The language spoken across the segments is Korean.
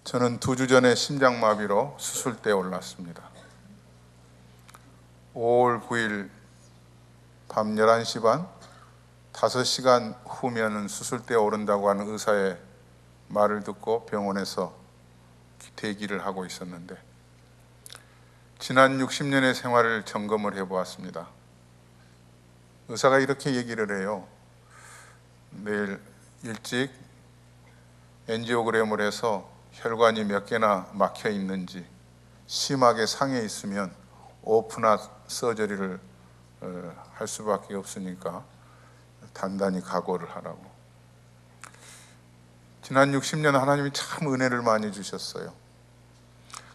저는 2주 전에 심장마비로 수술대에 올랐습니다. 5월 9일 밤 11시 반, 5시간 후면은 수술대에 오른다고 하는 의사의 말을 듣고 병원에서 대기를 하고 있었는데, 지난 60년의 생활을 점검을 해보았습니다. 의사가 이렇게 얘기를 해요. 내일 일찍 엔지오그램을 해서 혈관이 몇 개나 막혀 있는지, 심하게 상해 있으면 오픈하 서저리를 할 수밖에 없으니까 단단히 각오를 하라고. 지난 60년 하나님이 참 은혜를 많이 주셨어요.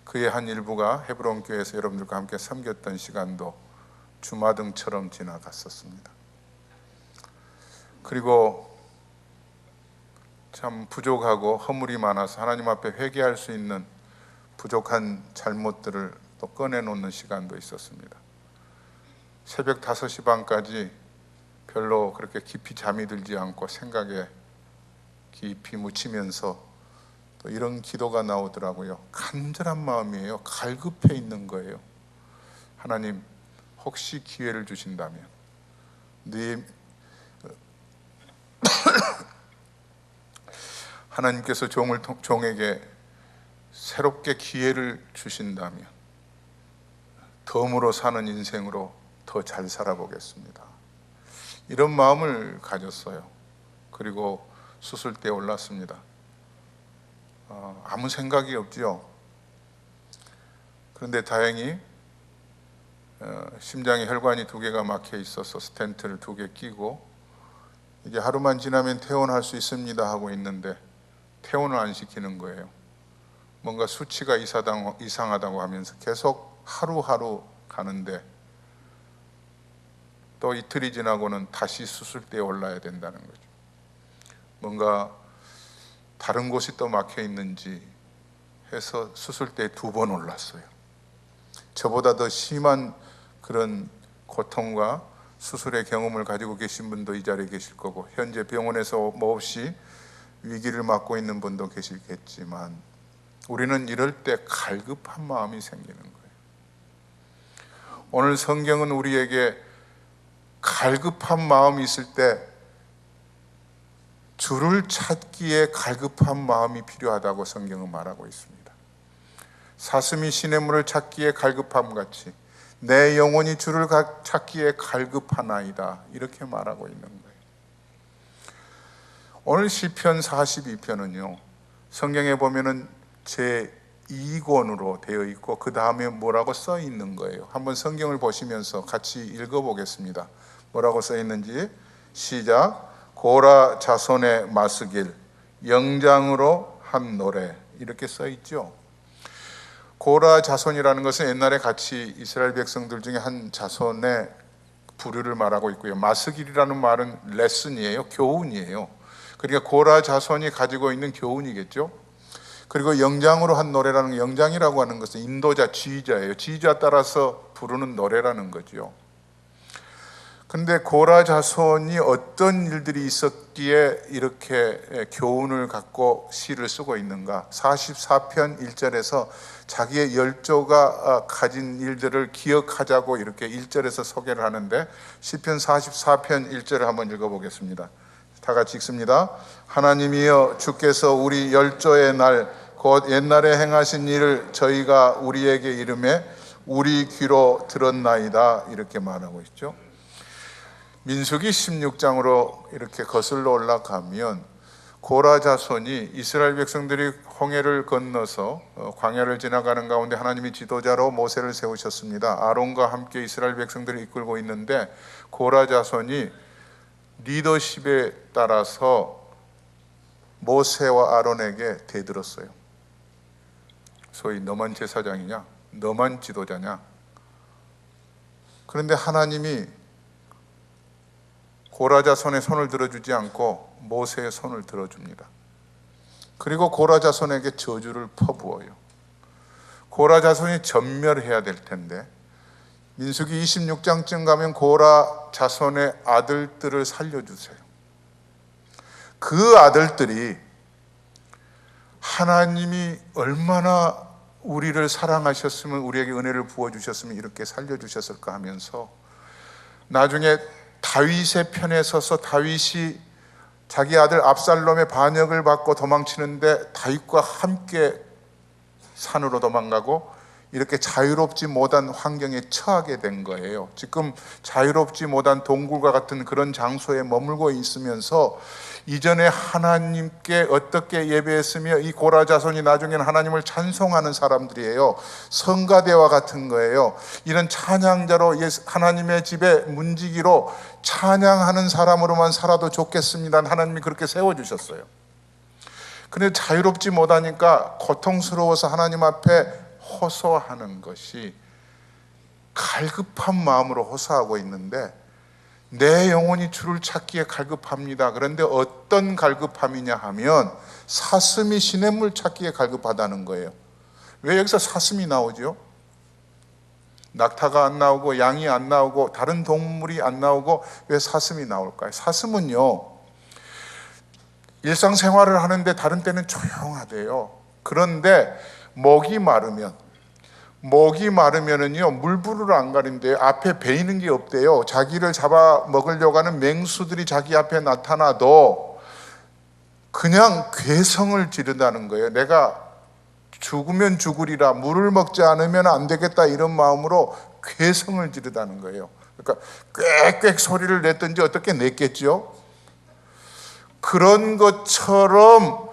그의 한 일부가 헤브론 교회에서 여러분들과 함께 섬겼던 시간도 주마등처럼 지나갔었습니다. 그리고 참 부족하고 허물이 많아서 하나님 앞에 회개할 수 있는 부족한 잘못들을 또 꺼내놓는 시간도 있었습니다. 새벽 5시 반까지 별로 그렇게 깊이 잠이 들지 않고 생각에 깊이 묻히면서 또 이런 기도가 나오더라고요. 간절한 마음이에요. 갈급해 있는 거예요. 하나님, 혹시 기회를 주신다면 하나님께서 종에게 새롭게 기회를 주신다면 덤으로 사는 인생으로 더 잘 살아보겠습니다. 이런 마음을 가졌어요. 그리고 수술대에 올랐습니다. 아무 생각이 없죠. 그런데 다행히 심장에 혈관이 2개가 막혀 있어서 스텐트를 2개 끼고 이제 하루만 지나면 퇴원할 수 있습니다 하고 있는데 퇴원을 안 시키는 거예요. 뭔가 수치가 이상하다고 하면서 계속 하루하루 가는데, 또 이틀이 지나고는 다시 수술대에 올라야 된다는 거죠. 뭔가 다른 곳이 또 막혀 있는지 해서 수술대에 2번 올랐어요. 저보다 더 심한 그런 고통과 수술의 경험을 가지고 계신 분도 이 자리에 계실 거고, 현재 병원에서 몹시 위기를 맞고 있는 분도 계시겠지만, 우리는 이럴 때 갈급한 마음이 생기는 거예요. 오늘 성경은 우리에게 갈급한 마음이 있을 때 주를 찾기에 갈급한 마음이 필요하다고 성경은 말하고 있습니다. 사슴이 시냇물을 찾기에 갈급함 같이 내 영혼이 주를 찾기에 갈급하나이다, 이렇게 말하고 있는 거예요. 오늘 시편 42편은요 성경에 보면은 제2권으로 되어 있고 그 다음에 뭐라고 써 있는 거예요. 한번 성경을 보시면서 같이 읽어보겠습니다. 뭐라고 써 있는지 시작. 고라 자손의 마스길, 영장으로 한 노래, 이렇게 써 있죠. 고라 자손이라는 것은 옛날에 같이 이스라엘 백성들 중에 한 자손의 부류를 말하고 있고요. 마스길이라는 말은 레슨이에요, 교훈이에요. 그러니까 고라 자손이 가지고 있는 교훈이겠죠. 그리고 영장으로 한 노래라는, 영장이라고 하는 것은 인도자, 지휘자예요. 지휘자 따라서 부르는 노래라는 거죠. 그런데 고라 자손이 어떤 일들이 있었기에 이렇게 교훈을 갖고 시를 쓰고 있는가? 44편 1절에서 자기의 열조가 가진 일들을 기억하자고 이렇게 1절에서 소개를 하는데, 시편 44편 1절을 한번 읽어보겠습니다. 다 같이 읽습니다. 하나님이여, 주께서 우리 열조의 날 곧 옛날에 행하신 일을 저희가 우리에게 이르매 우리 귀로 들었나이다, 이렇게 말하고 있죠. 민수기 16장으로 이렇게 거슬러 올라가면 고라 자손이 이스라엘 백성들이 홍해를 건너서 광야를 지나가는 가운데 하나님이 지도자로 모세를 세우셨습니다. 아론과 함께 이스라엘 백성들을 이끌고 있는데, 고라 자손이 리더십에 따라서 모세와 아론에게 대들었어요. 소위 너만 제사장이냐, 너만 지도자냐. 그런데 하나님이 고라 자손의 손을 들어주지 않고 모세의 손을 들어줍니다. 그리고 고라 자손에게 저주를 퍼부어요. 고라 자손이 전멸해야 될 텐데 민수기 26장쯤 가면 고라 자손의 아들들을 살려주세요. 그 아들들이 하나님이 얼마나 우리를 사랑하셨으면, 우리에게 은혜를 부어주셨으면 이렇게 살려주셨을까 하면서 나중에 다윗의 편에 서서 다윗이 자기 아들 압살롬의 반역을 받고 도망치는데 다윗과 함께 산으로 도망가고 이렇게 자유롭지 못한 환경에 처하게 된 거예요. 지금 자유롭지 못한 동굴과 같은 그런 장소에 머물고 있으면서 이전에 하나님께 어떻게 예배했으며, 이 고라 자손이 나중에는 하나님을 찬송하는 사람들이에요. 성가대와 같은 거예요. 이런 찬양자로 하나님의 집에 문지기로 찬양하는 사람으로만 살아도 좋겠습니다. 하나님이 그렇게 세워주셨어요. 그런데 자유롭지 못하니까 고통스러워서 하나님 앞에 호소하는 것이, 갈급한 마음으로 호소하고 있는데 내 영혼이 주를 찾기에 갈급합니다. 그런데 어떤 갈급함이냐 하면 사슴이 시냇물 찾기에 갈급하다는 거예요. 왜 여기서 사슴이 나오죠? 낙타가 안 나오고 양이 안 나오고 다른 동물이 안 나오고 왜 사슴이 나올까요? 사슴은요, 일상생활을 하는데 다른 때는 조용하대요. 그런데 목이 마르면은요, 물불을 안 가린대요. 앞에 베이는 게 없대요. 자기를 잡아 먹으려고 하는 맹수들이 자기 앞에 나타나도 그냥 괴성을 지른다는 거예요. 내가 죽으면 죽으리라, 물을 먹지 않으면 안 되겠다, 이런 마음으로 괴성을 지르다는 거예요. 그러니까 꽥꽥 소리를 냈든지 어떻게 냈겠죠? 그런 것처럼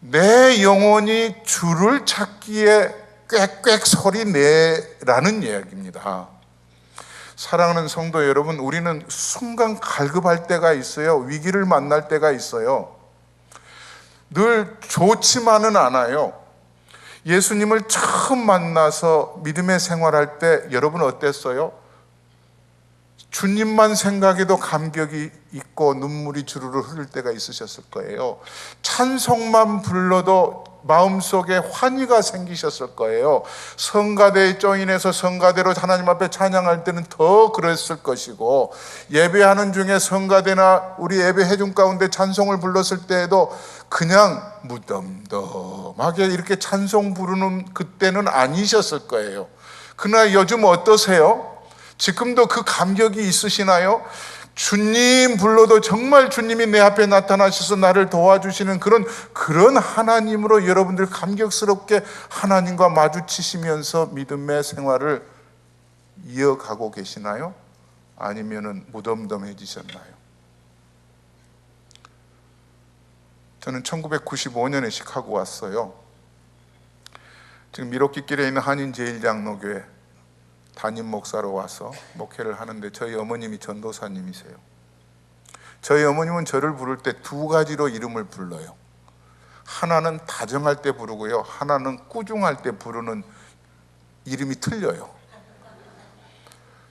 내 영혼이 주를 찾기에 꽥꽥 소리 내라는 이야기입니다. 사랑하는 성도 여러분, 우리는 순간 갈급할 때가 있어요. 위기를 만날 때가 있어요. 늘 좋지만은 않아요. 예수님을 처음 만나서 믿음의 생활할 때 여러분 어땠어요? 주님만 생각해도 감격이 있고 눈물이 주르르 흐를 때가 있으셨을 거예요. 찬송만 불러도 마음속에 환희가 생기셨을 거예요. 성가대에 조인해서 성가대로 하나님 앞에 찬양할 때는 더 그랬을 것이고, 예배하는 중에 성가대나 우리 예배 해중 가운데 찬송을 불렀을 때에도 그냥 무덤덤하게 이렇게 찬송 부르는 그때는 아니셨을 거예요. 그러나 요즘 어떠세요? 지금도 그 감격이 있으시나요? 주님 불러도 정말 주님이 내 앞에 나타나셔서 나를 도와주시는 그런 하나님으로 여러분들 감격스럽게 하나님과 마주치시면서 믿음의 생활을 이어가고 계시나요? 아니면은 무덤덤해지셨나요? 저는 1995년에 시카고 왔어요. 지금 미로키길에 있는 한인제일장로교회 담임 목사로 와서 목회를 하는데, 저희 어머님이 전도사님이세요. 저희 어머님은 저를 부를 때 두 가지로 이름을 불러요. 하나는 다정할 때 부르고요, 하나는 꾸중할 때 부르는 이름이 틀려요.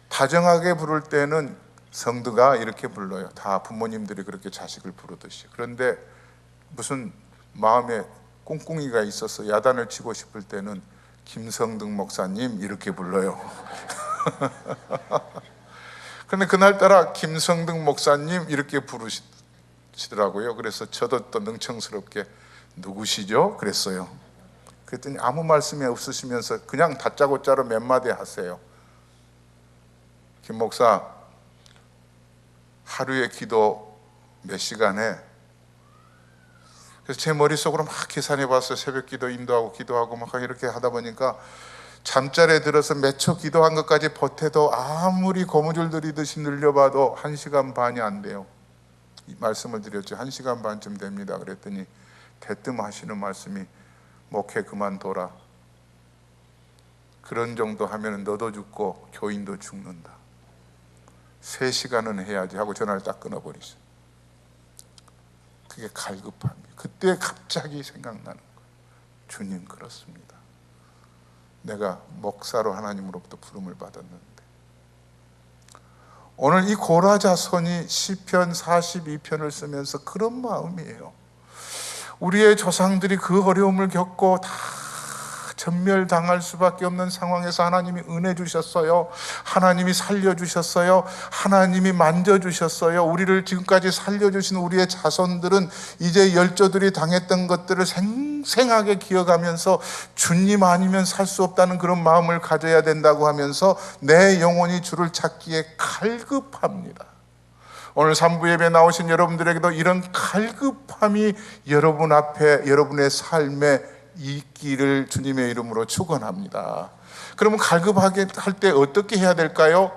다정하게 부를 때는 성드가 이렇게 불러요. 다 부모님들이 그렇게 자식을 부르듯이. 그런데 무슨 마음에 꿍꿍이가 있어서 야단을 치고 싶을 때는 김성등 목사님 이렇게 불러요. 그런데 그날따라 김성등 목사님 이렇게 부르시더라고요. 그래서 저도 또 능청스럽게 누구시죠? 그랬어요. 그랬더니 아무 말씀이 없으시면서 그냥 다짜고짜로 몇 마디 하세요. 김 목사, 하루에 기도 몇 시간에? 그래서 제 머릿속으로 막 계산해 봤어요. 새벽 기도 인도하고 기도하고 막 이렇게 하다 보니까 잠자리에 들어서 몇 초 기도한 것까지 보태도 아무리 고무줄 들이듯이 늘려봐도 1시간 반이 안 돼요. 이 말씀을 드렸죠. 1시간 반쯤 됩니다. 그랬더니 대뜸 하시는 말씀이, 목회 그만둬라. 그런 정도 하면 너도 죽고 교인도 죽는다. 3시간은 해야지 하고 전화를 딱 끊어버리죠. 그게 갈급함이에요. 그때 갑자기 생각나는 거예요. 주님, 그렇습니다. 내가 목사로 하나님으로부터 부름을 받았는데, 오늘 이 고라 자손이 시편 42편을 쓰면서 그런 마음이에요. 우리의 조상들이 그 어려움을 겪고 다 전멸당할 수밖에 없는 상황에서 하나님이 은혜 주셨어요. 하나님이 살려주셨어요. 하나님이 만져주셨어요. 우리를 지금까지 살려주신 우리의 자손들은 이제 열조들이 당했던 것들을 생생하게 기억하면서 주님 아니면 살 수 없다는 그런 마음을 가져야 된다고 하면서 내 영혼이 주를 찾기에 갈급합니다. 오늘 3부 예배 나오신 여러분들에게도 이런 갈급함이 여러분 앞에 여러분의 삶에 있기를 주님의 이름으로 축원합니다. 그러면 갈급하게 할 때 어떻게 해야 될까요?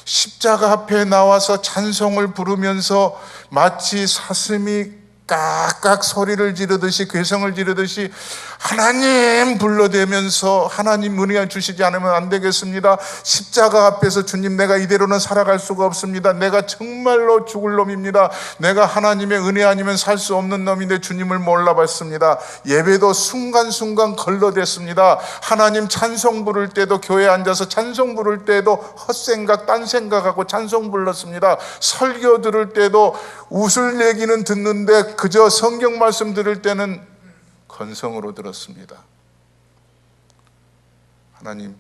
십자가 앞에 나와서 찬송을 부르면서 마치 사슴이 깍깍 소리를 지르듯이 괴성을 지르듯이 하나님 불러대면서 하나님 은혜 주시지 않으면 안 되겠습니다. 십자가 앞에서 주님 내가 이대로는 살아갈 수가 없습니다. 내가 정말로 죽을 놈입니다. 내가 하나님의 은혜 아니면 살 수 없는 놈인데 주님을 몰라봤습니다. 예배도 순간순간 걸러댔습니다. 하나님 찬송 부를 때도 교회에 앉아서 찬송 부를 때도 헛생각 딴 생각하고 찬송 불렀습니다. 설교 들을 때도 웃을 얘기는 듣는데 그저 성경 말씀 들을 때는 건성으로 들었습니다. 하나님,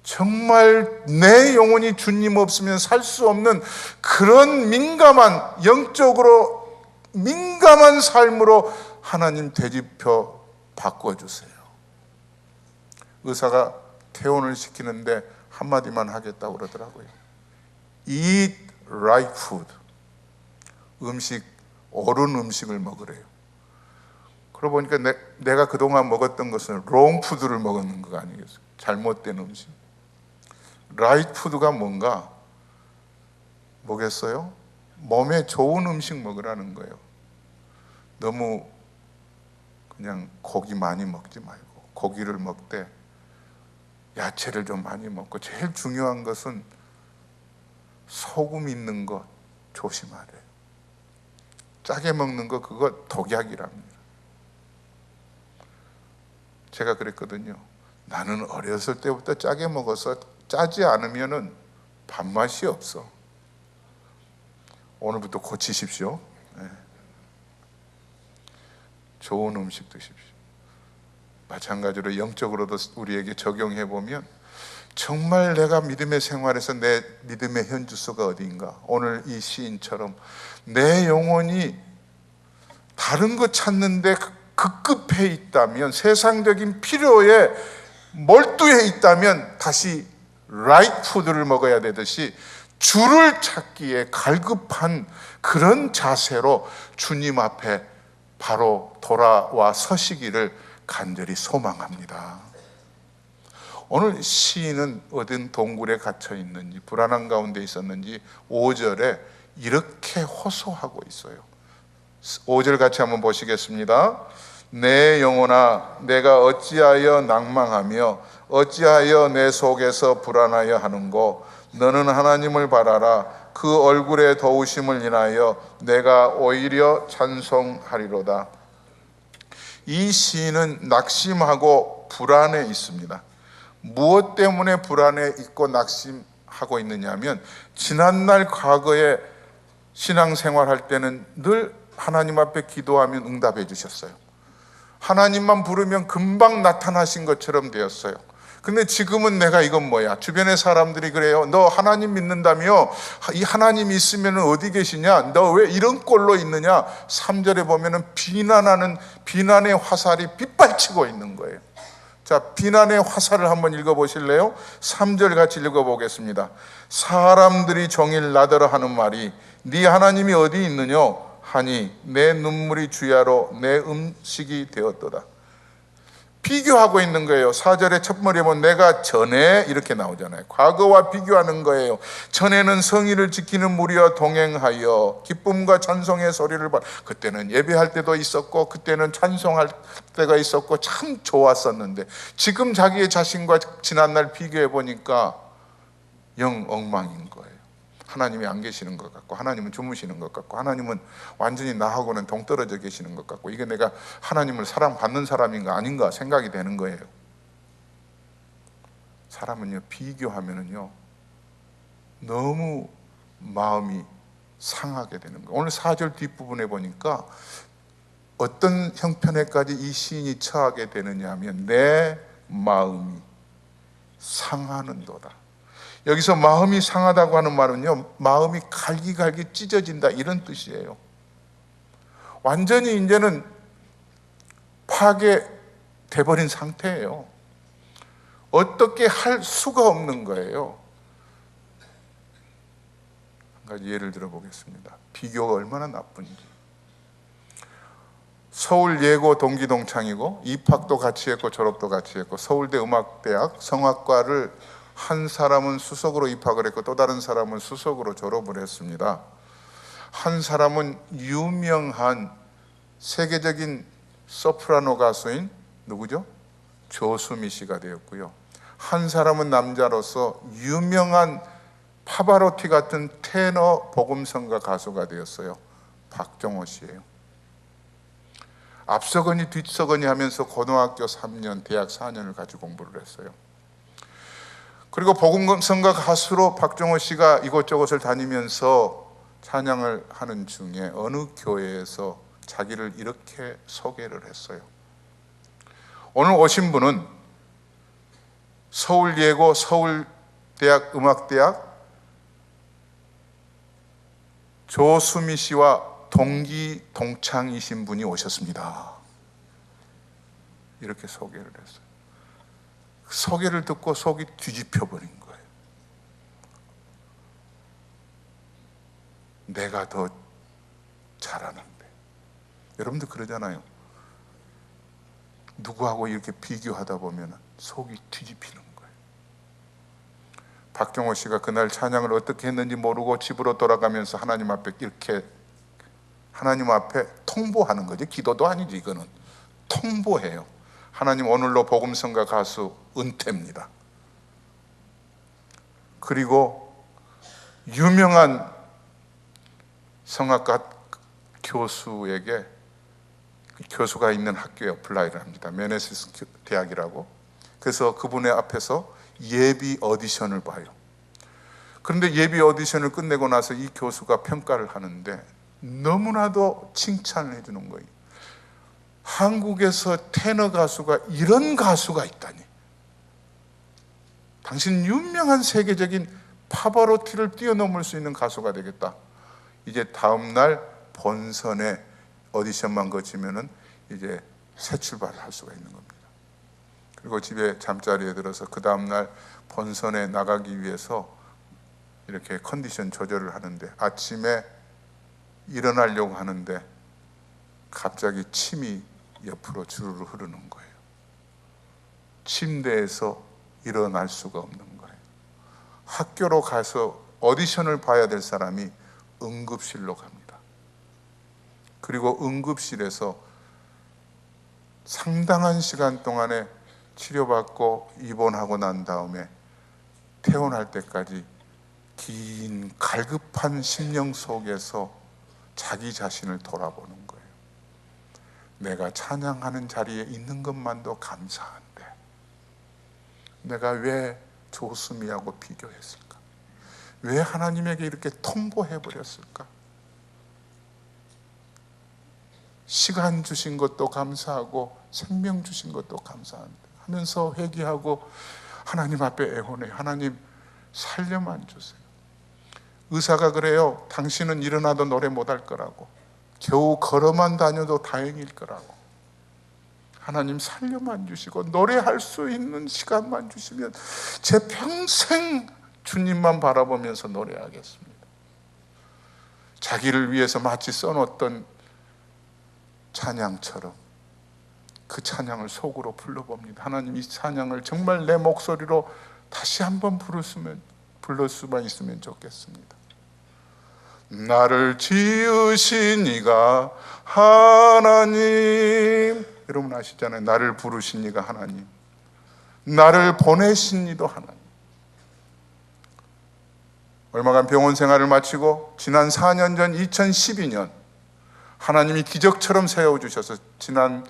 정말 내 영혼이 주님 없으면 살 수 없는 그런 민감한, 영적으로 민감한 삶으로 하나님 되짚어 바꿔주세요. 의사가 퇴원을 시키는데 한마디만 하겠다고 그러더라고요. Eat right food. 옳은 음식을 먹으래요. 그러고 보니까 내가 그동안 먹었던 것은 wrong food를 먹었는 거 아니겠어요? 잘못된 음식. right food가 뭐겠어요? 몸에 좋은 음식 먹으라는 거예요. 너무 그냥 고기 많이 먹지 말고 고기를 먹되 야채를 좀 많이 먹고 제일 중요한 것은 소금 있는 것 조심하래요. 짜게 먹는 거 그거 독약이랍니다. 제가 그랬거든요. 나는 어렸을 때부터 짜게 먹어서 짜지 않으면은 밥맛이 없어. 오늘부터 고치십시오. 네. 좋은 음식 드십시오. 마찬가지로 영적으로도 우리에게 적용해 보면 정말 내가 믿음의 생활에서 내 믿음의 현주소가 어디인가? 오늘 이 시인처럼 내 영혼이 다른 거 찾는데 급급해 있다면, 세상적인 필요에 몰두해 있다면 다시 라이트 푸드를 먹어야 되듯이 주를 찾기에 갈급한 그런 자세로 주님 앞에 바로 돌아와 서시기를 간절히 소망합니다. 오늘 시인은 어떤 동굴에 갇혀 있는지 불안한 가운데 있었는지 5절에 이렇게 호소하고 있어요. 5절 같이 한번 보시겠습니다. 내 영혼아 내가 어찌하여 낭망하며 어찌하여 내 속에서 불안하여 하는고 너는 하나님을 바라라. 그 얼굴의 더우심을 인하여 내가 오히려 찬송하리로다. 이 시인은 낙심하고 불안해 있습니다. 무엇 때문에 불안해 있고 낙심하고 있느냐 하면 지난날 과거에 신앙생활할 때는 늘 하나님 앞에 기도하면 응답해 주셨어요. 하나님만 부르면 금방 나타나신 것처럼 되었어요. 근데 지금은 내가 이건 뭐야? 주변의 사람들이 그래요. 너 하나님 믿는다며? 이 하나님 있으면 어디 계시냐? 너 왜 이런 꼴로 있느냐? 3절에 보면은 비난의 화살이 빗발치고 있는 거예요. 자, 비난의 화살을 한번 읽어보실래요? 3절 같이 읽어보겠습니다. 사람들이 종일 나더러 하는 말이 네 하나님이 어디 있느냐 하니 내 눈물이 주야로 내 음식이 되었도다. 비교하고 있는 거예요. 4절의 첫 머리에 보면 내가 전에 이렇게 나오잖아요. 과거와 비교하는 거예요. 전에는 성의를 지키는 무리와 동행하여 기쁨과 찬송의 소리를 그때는 예배할 때도 있었고 그때는 찬송할 때가 있었고 참 좋았었는데 지금 자기의 자신과 지난날 비교해 보니까 영 엉망인 거예요. 하나님이 안 계시는 것 같고 하나님은 주무시는 것 같고 하나님은 완전히 나하고는 동떨어져 계시는 것 같고 이게 내가 하나님을 사랑받는 사람인가 아닌가 생각이 되는 거예요. 사람은요 비교하면은요 너무 마음이 상하게 되는 거예요. 오늘 4절 뒷부분에 보니까 어떤 형편에까지 이 시인이 처하게 되느냐 하면 내 마음이 상하는도다. 여기서 마음이 상하다고 하는 말은요, 마음이 갈기갈기 찢어진다 이런 뜻이에요. 완전히 이제는 파괴돼버린 상태예요. 어떻게 할 수가 없는 거예요. 한 가지 예를 들어 보겠습니다. 비교가 얼마나 나쁜지. 서울 예고 동기 동창이고 입학도 같이 했고 졸업도 같이 했고 서울대 음악대학 성악과를 한 사람은 수석으로 입학을 했고 또 다른 사람은 수석으로 졸업을 했습니다. 한 사람은 유명한 세계적인 소프라노 가수인 누구죠? 조수미 씨가 되었고요. 한 사람은 남자로서 유명한 파바로티 같은 테너 복음성가 가수가 되었어요. 박정호 씨예요. 앞서거니 뒤서거니 하면서 고등학교 3년, 대학 4년을 같이 공부를 했어요. 그리고 복음성가 가수로 박정호 씨가 이곳저곳을 다니면서 찬양을 하는 중에 어느 교회에서 자기를 이렇게 소개를 했어요. 오늘 오신 분은 서울예고 서울대학 음악대학 조수미 씨와 동기 동창이신 분이 오셨습니다. 이렇게 소개를 했어요. 소개를 듣고 속이 뒤집혀 버린 거예요. 내가 더 잘하는데. 여러분도 그러잖아요. 누구하고 이렇게 비교하다 보면 속이 뒤집히는 거예요. 박정호 씨가 그날 찬양을 어떻게 했는지 모르고 집으로 돌아가면서 하나님 앞에 이렇게 하나님 앞에 통보하는 거죠. 기도도 아니지 이거는. 통보해요. 하나님 오늘로 복음성가 가수 은퇴입니다. 그리고 유명한 성악가 교수에게 교수가 있는 학교에 어플라이를 합니다. 메네시스 대학이라고. 그래서 그분의 앞에서 예비 오디션을 봐요. 그런데 예비 오디션을 끝내고 나서 이 교수가 평가를 하는데 너무나도 칭찬을 해주는 거예요. 한국에서 테너 가수가 이런 가수가 있다니. 당신 유명한 세계적인 파바로티를 뛰어넘을 수 있는 가수가 되겠다. 이제 다음 날 본선에 오디션만 거치면은 이제 새 출발을 할 수가 있는 겁니다. 그리고 집에 잠자리에 들어서 그 다음 날 본선에 나가기 위해서 이렇게 컨디션 조절을 하는데 아침에 일어나려고 하는데 갑자기 침이 옆으로 주르르 흐르는 거예요. 침대에서 일어날 수가 없는 거예요. 학교로 가서 오디션을 봐야 될 사람이 응급실로 갑니다. 그리고 응급실에서 상당한 시간 동안에 치료받고 입원하고 난 다음에 퇴원할 때까지 긴 갈급한 심령 속에서 자기 자신을 돌아보는 거예요. 내가 찬양하는 자리에 있는 것만도 감사한데 내가 왜 조수미하고 비교했을까? 왜 하나님에게 이렇게 통보해버렸을까? 시간 주신 것도 감사하고 생명 주신 것도 감사한데 하면서 회개하고 하나님 앞에 애원해. 하나님 살려만 주세요. 의사가 그래요. 당신은 일어나도 노래 못할 거라고. 겨우 걸어만 다녀도 다행일 거라고. 하나님 살려만 주시고 노래할 수 있는 시간만 주시면 제 평생 주님만 바라보면서 노래하겠습니다. 자기를 위해서 마치 써놓던 찬양처럼 그 찬양을 속으로 불러봅니다. 하나님 이 찬양을 정말 내 목소리로 다시 한번 부를 수만 있으면 좋겠습니다. 나를 지으신 이가 하나님. 여러분 아시잖아요. 나를 부르신 이가 하나님, 나를 보내신 이도 하나님. 얼마간 병원 생활을 마치고 지난 4년 전 2012년 하나님이 기적처럼 세워주셔서 지난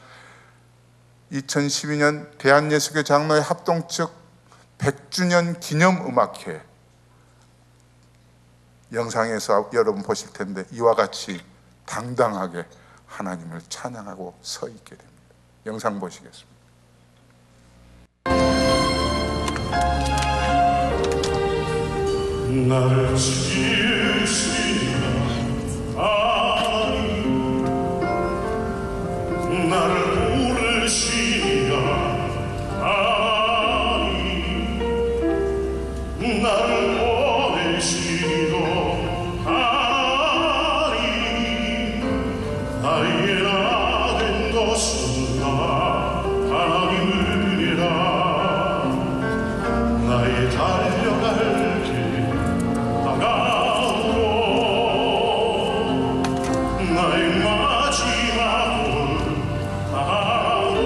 2012년 대한예수교 장로회 합동 측 100주년 기념음악회 영상에서 여러분 보실 텐데 이와 같이 당당하게 하나님을 찬양하고 서 있게 됩니다. 영상 보시겠습니다. 나를 지으시는 하나님, 나를 부르시는 하나님, 나를 보내시는 하나님, 나의 나된 것은 나 하나님이라. 나의 달려갈 길 다가오고 나의 마지막 올 다가오로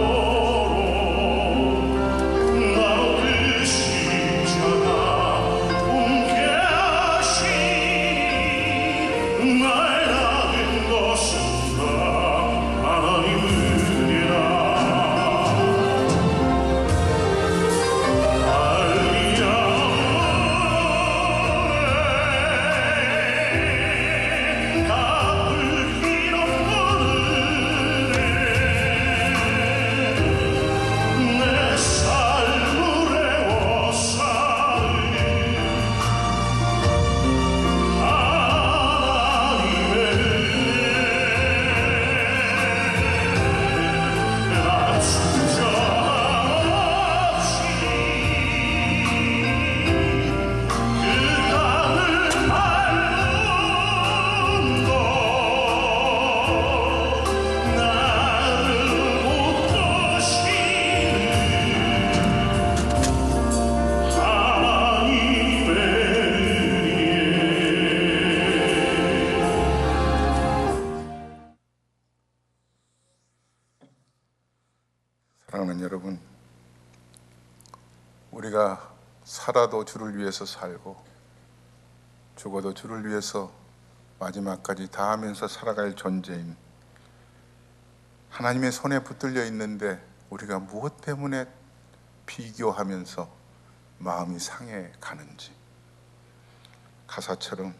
나로 그 십자가 함께 하시니 나의 나된 것은 다 하나님이라. 사랑하는 여러분, 우리가 살아도 주를 위해서 살고 죽어도 주를 위해서 마지막까지 다하면서 살아갈 존재인 하나님의 손에 붙들려 있는데 우리가 무엇 때문에 비교하면서 마음이 상해 가는지, 가사처럼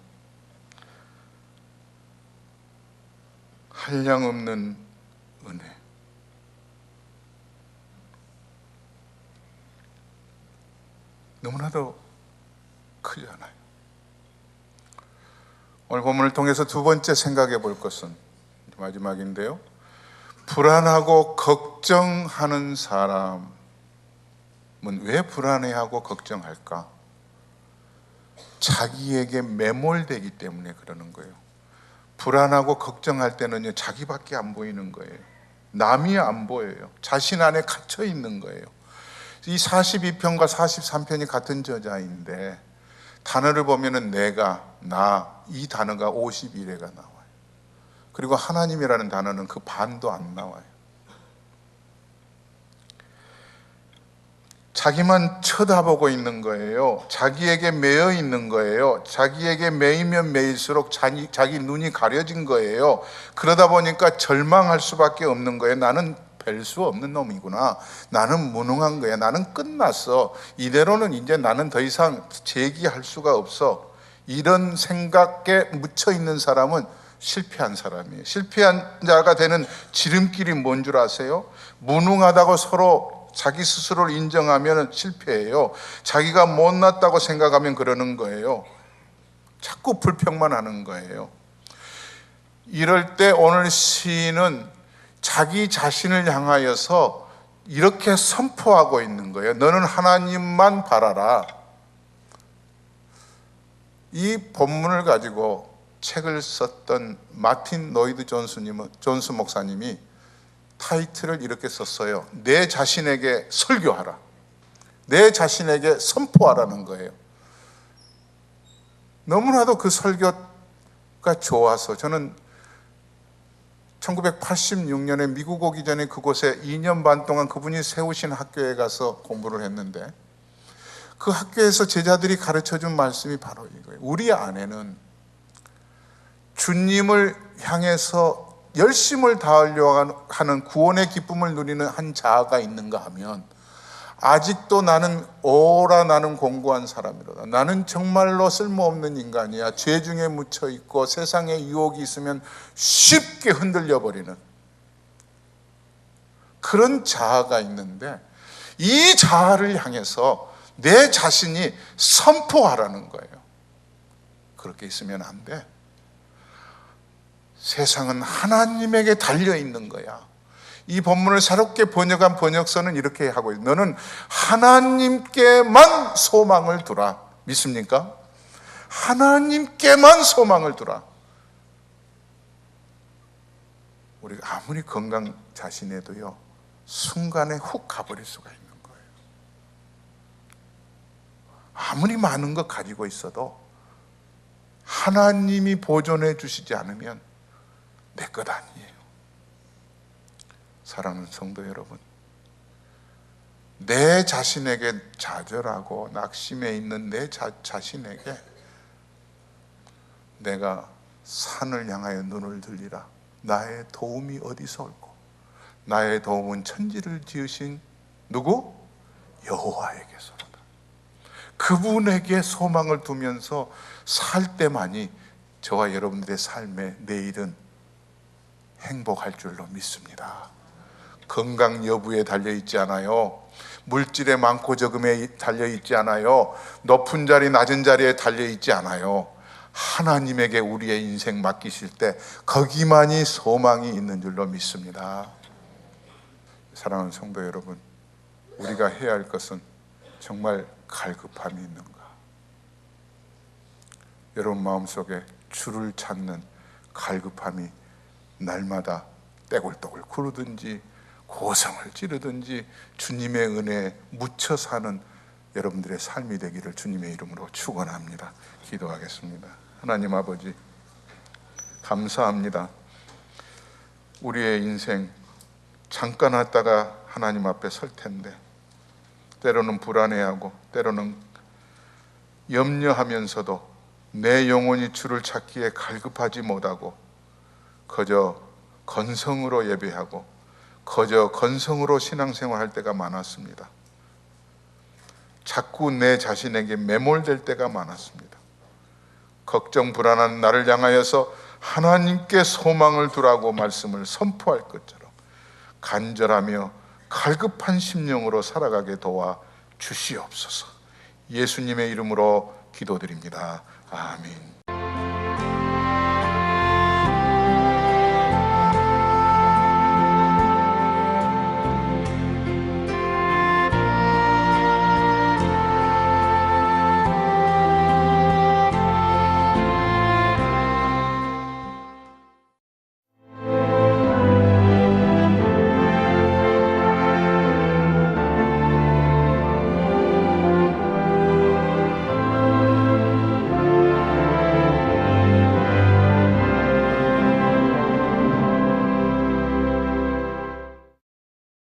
한량없는 은혜, 너무나도 크지 않아요. 오늘 본문을 통해서 두 번째 생각해 볼 것은 마지막인데요, 불안하고 걱정하는 사람은 왜 불안해하고 걱정할까? 자기에게 매몰되기 때문에 그러는 거예요. 불안하고 걱정할 때는요, 자기밖에 안 보이는 거예요. 남이 안 보여요. 자신 안에 갇혀 있는 거예요. 이 42편과 43편이 같은 저자인데 단어를 보면은 내가, 나, 이 단어가 51회가 나와요. 그리고 하나님이라는 단어는 그 반도 안 나와요. 자기만 쳐다보고 있는 거예요. 자기에게 매여 있는 거예요. 자기에게 매이면 매일수록 자기 눈이 가려진 거예요. 그러다 보니까 절망할 수밖에 없는 거예요. 나는 별 수 없는 놈이구나. 나는 무능한 거야. 나는 끝났어. 이대로는 이제 나는 더 이상 재기할 수가 없어. 이런 생각에 묻혀 있는 사람은 실패한 사람이에요. 실패한 자가 되는 지름길이 뭔 줄 아세요? 무능하다고 서로 자기 스스로를 인정하면 실패해요. 자기가 못났다고 생각하면 그러는 거예요. 자꾸 불평만 하는 거예요. 이럴 때 오늘 시인은 자기 자신을 향하여서 이렇게 선포하고 있는 거예요. 너는 하나님만 바라라. 이 본문을 가지고 책을 썼던 마틴 노이드 존스 목사님이 타이틀을 이렇게 썼어요. 내 자신에게 설교하라. 내 자신에게 선포하라는 거예요. 너무나도 그 설교가 좋아서 저는 1986년에 미국 오기 전에 그곳에 2년 반 동안 그분이 세우신 학교에 가서 공부를 했는데, 그 학교에서 제자들이 가르쳐준 말씀이 바로 이거예요. 우리 안에는 주님을 향해서 열심을 다하려고 하는 구원의 기쁨을 누리는 한 자아가 있는가 하면 아직도 나는 오라 나는 공고한 사람이로다. 나는 정말로 쓸모없는 인간이야. 죄 중에 묻혀 있고 세상에 유혹이 있으면 쉽게 흔들려 버리는 그런 자아가 있는데, 이 자아를 향해서 내 자신이 선포하라는 거예요. 그렇게 있으면 안 돼. 세상은 하나님에게 달려 있는 거야. 이 본문을 새롭게 번역한 번역서는 이렇게 하고 있어요. 너는 하나님께만 소망을 두라. 믿습니까? 하나님께만 소망을 두라. 우리가 아무리 건강 자신해도요, 순간에 훅 가버릴 수가 있는 거예요. 아무리 많은 것 가지고 있어도 하나님이 보존해 주시지 않으면 내 것 아니에요. 사랑하는 성도 여러분, 내 자신에게 좌절하고 낙심해 있는 내 자신에게 내가 산을 향하여 눈을 들리라. 나의 도움이 어디서 올고 나의 도움은 천지를 지으신 누구? 여호와에게서로다. 그분에게 소망을 두면서 살 때만이 저와 여러분들의 삶의 내일은 행복할 줄로 믿습니다. 건강 여부에 달려있지 않아요. 물질의 많고 적음에 달려있지 않아요. 높은 자리 낮은 자리에 달려있지 않아요. 하나님에게 우리의 인생 맡기실 때 거기만이 소망이 있는 줄로 믿습니다. 사랑하는 성도 여러분, 우리가 해야 할 것은 정말 갈급함이 있는가? 여러분 마음속에 주를 찾는 갈급함이 날마다 떼굴떼굴 구르든지 고성을 지르든지 주님의 은혜에 묻혀 사는 여러분들의 삶이 되기를 주님의 이름으로 축원합니다. 기도하겠습니다. 하나님 아버지, 감사합니다. 우리의 인생 잠깐 왔다가 하나님 앞에 설 텐데 때로는 불안해하고 때로는 염려하면서도 내 영혼이 주를 찾기에 갈급하지 못하고 거저 건성으로 예배하고 거저 건성으로 신앙생활할 때가 많았습니다. 자꾸 내 자신에게 매몰될 때가 많았습니다. 걱정 불안한 나를 향하여서 하나님께 소망을 두라고 말씀을 선포할 것처럼 간절하며 갈급한 심령으로 살아가게 도와 주시옵소서. 예수님의 이름으로 기도드립니다. 아멘.